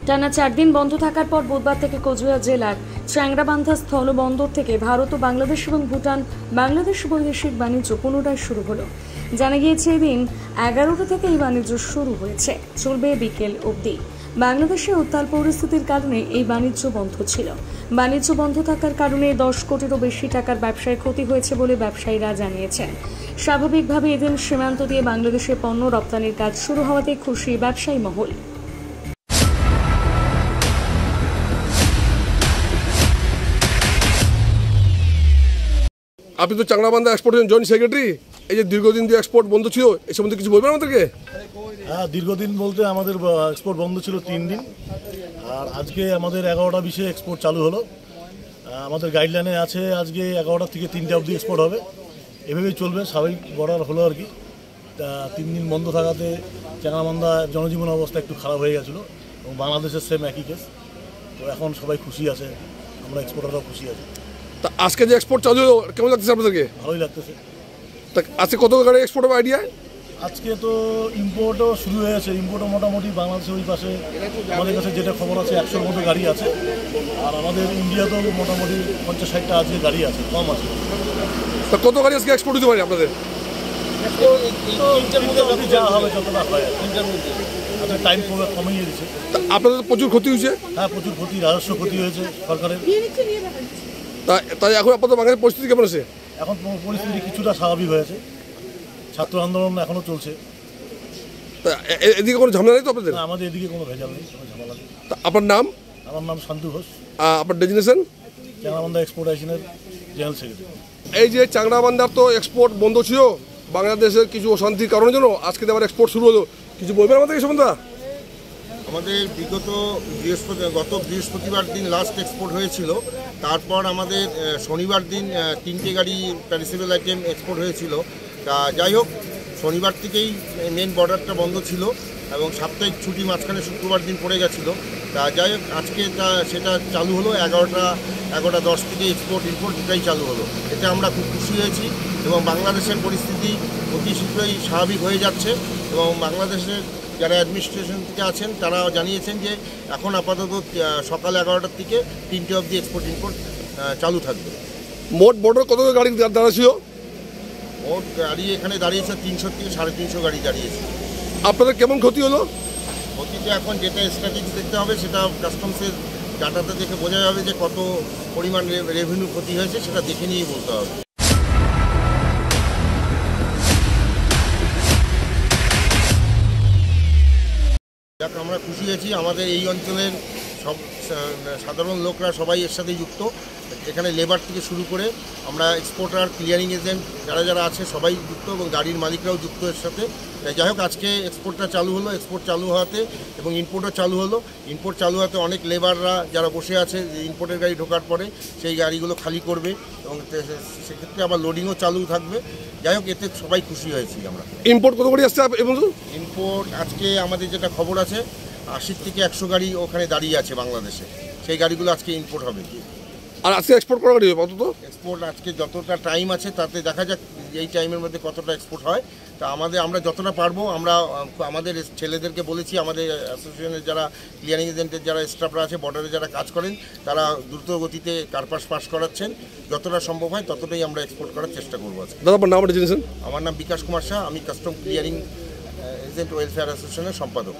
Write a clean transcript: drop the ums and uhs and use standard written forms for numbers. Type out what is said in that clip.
টানা 4 দিন বন্ধ থাকার পর বুধবার থেকে কোচবিহার জেলার চ্যাংরাবান্ধা স্থলবন্দর থেকে ভারত ও বাংলাদেশ এবং ভুটান বাংলাদেশ বৈদেশিক বাণিজ্য পুনরায় শুরু হলো। জানা গিয়েছে এদিন 11টা থেকে এই বাণিজ্য শুরু হয়েছে, চলবে বিকেল অবধি। বাংলাদেশে উত্তাল পরিস্থিতির কারণে এই বাণিজ্য বন্ধ ছিল। বাণিজ্য বন্ধ থাকার কারণে 10 কোটিরও বেশি টাকার ব্যবসায় ক্ষতি হয়েছে বলে ব্যবসায়ীরা জানিয়েছেন। স্বাভাবিকভাবে এদিন সীমান্ত দিয়ে বাংলাদেশে পণ্য রপ্তানির কাজ শুরু হওয়াতে খুশি ব্যবসায়ী মহল। আপনি তো চাংরাবান্ধা এক্সপোর্টের জয়েন্ট সেক্রেটারি, এই যে দীর্ঘদিন যে এক্সপোর্ট বন্ধ ছিল এই সম্বন্ধে কিছু বলবেন আমাদেরকে? হ্যাঁ, দীর্ঘদিন বলতে আমাদের এক্সপোর্ট বন্ধ ছিল 3 দিন, আর আজকে আমাদের 11টা বিশে এক্সপোর্ট চালু হলো। আমাদের গাইডলাইনে আছে আজকে 11টা থেকে 3টা অবধি এক্সপোর্ট হবে, এভাবেই চলবে। স্বাভাবিক বর্ডার হলো আর কি। তা 3 দিন বন্ধ থাকাতে চাংরাবান্ধা জনজীবন অবস্থা একটু খারাপ হয়ে গেছিলো এবং বাংলাদেশের সেম একই কেস। তো এখন সবাই খুশি আছে, আমরা এক্সপোর্টাররাও খুশি আছি। তা আজকে যে এক্সপোর্ট চালু হলো কেমন লাগতেছে আপনাদেরকে? ভালোই লাগতেছে। তা আজকে কত গাড়ি এক্সপোর্ট হবে আইডিয়া? আজকে তো ইম্পোর্টও শুরু হয়েছে। ইম্পোর্টও মোটামুটি বাংলাদেশের ওই পাশে আমাদের কাছে যেটা খবর আছে 100-র মতো গাড়ি আছে, আর আমাদের ইন্ডিয়াতেও মোটামুটি 50-60টা আজকে গাড়ি আছে, কম আছে। তা কত গাড়ি আজকে এক্সপোর্ট হতে পারে আপনাদের? যা হবে যতটা হয়, আচ্ছা টাইম কমিয়ে দিচ্ছে। তা আপনাদের তো প্রচুর ক্ষতি হয়েছে? হ্যাঁ, প্রচুর ক্ষতি, রাজস্ব ক্ষতি হয়েছে সরকারের। তাই এখন আপাতত বাংলাদেশের পরিস্থিতি কেমন আছে? এখন পরিস্থিতি কিছুটা স্বাভাবিক হয়েছে, ছাত্র আন্দোলন এখনও চলছে। তা এদিকে কোনো ঝামেলা নেই তো আপনাদের? আমাদের এদিকে কোনো ভেজাল নেই, কোনো ঝামেলা নেই। তা আপনার নাম? আমার নাম শান্তু ঘোষ, আপনার ডেজিনেশন? চাংরাবান্ধা এক্সপোর্টেশনের জেনারেল সেক্রেটারি। এই যে চাংরাবান্ধার তো এক্সপোর্ট বন্ধ ছিল বাংলাদেশের কিছু অশান্তির কারণের জন্য, আজকে আবার এক্সপোর্ট শুরু হলো, কিছু বলবেন আমাদের এই সম্বন্ধে? আমাদের গত বৃহস্পতিবার দিন লাস্ট এক্সপোর্ট হয়েছিল। তারপর আমাদের শনিবার দিন 3টে গাড়ি প্যারিসেবল আইটেম এক্সপোর্ট হয়েছিল। তা যাই হোক, শনিবার থেকেই মেন বর্ডারটা বন্ধ ছিল এবং সাপ্তাহিক ছুটি মাঝখানে শুক্রবার দিন পড়ে গেছিলো। তা যাই হোক, আজকে সেটা চালু হলো। 11:10 থেকে এক্সপোর্ট ইম্পোর্ট দুটাই চালু হলো। এতে আমরা খুব খুশি হয়েছি এবং বাংলাদেশের পরিস্থিতি অতি শীঘ্রই স্বাভাবিক হয়ে যাচ্ছে এবং বাংলাদেশের যারা অ্যাডমিনিস্ট্রেশন থেকে আছেন তারা জানিয়েছেন যে এখন আপাতত সকাল 11টার থেকে 3টে অবধি এক্সপোর্ট ইম্পোর্ট চালু থাকবে। মোট বর্ডার কত গাড়ি দাঁড়াচ্ছিল? মোট গাড়ি এখানে দাঁড়িয়েছে 300 থেকে 350 গাড়ি দাঁড়িয়েছে। আপনাদের কেমন ক্ষতি হলো? ক্ষতিতে এখন যেটা স্ট্যাটিস্টিক্স দেখতে হবে, সেটা কাস্টমসের ডাটাতে দেখে বোঝা যাবে যে কত পরিমাণ রেভিনিউ ক্ষতি হয়েছে, সেটা দেখে নিয়েই বলতে হবে। আমরা খুশি হয়েছি, আমাদের এই অঞ্চলের সব সাধারণ লোকরা সবাই এর সাথে যুক্ত। এখানে লেবার থেকে শুরু করে আমরা এক্সপোর্টার, ক্লিয়ারিং এজেন্ট যারা আছে সবাই যুক্ত এবং গাড়ির মালিকরাও যুক্ত এর সাথে। যাই হোক, আজকে এক্সপোর্টটা চালু হলো। এক্সপোর্ট চালু হওয়াতে এবং ইম্পোর্টও চালু হলো। ইম্পোর্ট চালু হওয়াতে অনেক লেবাররা যারা বসে আছে ইম্পোর্টের গাড়ি ঢোকার পরে সেই গাড়িগুলো খালি করবে এবং সেক্ষেত্রে আবার লোডিংও চালু থাকবে। যাই হোক, এতে সবাই খুশি হয়েছি আমরা। ইম্পোর্ট কত গাড়ি আসছে এবং? ইম্পোর্ট আজকে আমাদের যেটা খবর আছে 80 থেকে 100 গাড়ি ওখানে দাঁড়িয়ে আছে বাংলাদেশে। সেই গাড়িগুলো আজকে ইম্পোর্ট হবে। আর আজকে এক্সপোর্ট করা গাড়ি হবে কত? এক্সপোর্ট আজকে যতটা টাইম আছে তাতে দেখা যাক এই টাইমের মধ্যে কতটা এক্সপোর্ট হয়। তা আমরা যতটা পারবো, আমরা আমাদের ছেলেদেরকে বলেছি, আমাদের অ্যাসোসিয়েশনের যারা ক্লিয়ারিং এজেন্টের যারা স্টাফরা আছে, বর্ডারে যারা কাজ করেন, তারা দ্রুত গতিতে কার্পাস পাস করাচ্ছেন। যতটা সম্ভব হয় ততটাই আমরা এক্সপোর্ট করার চেষ্টা করবো আজকে। দাদা আপনার নাম? ডেজিনেশন? আমার নাম বিকাশ কুমার শাহ, আমি কাস্টম ক্লিয়ারিং এজেন্ট ওয়েলফেয়ার অ্যাসোসিয়েশনের সম্পাদক।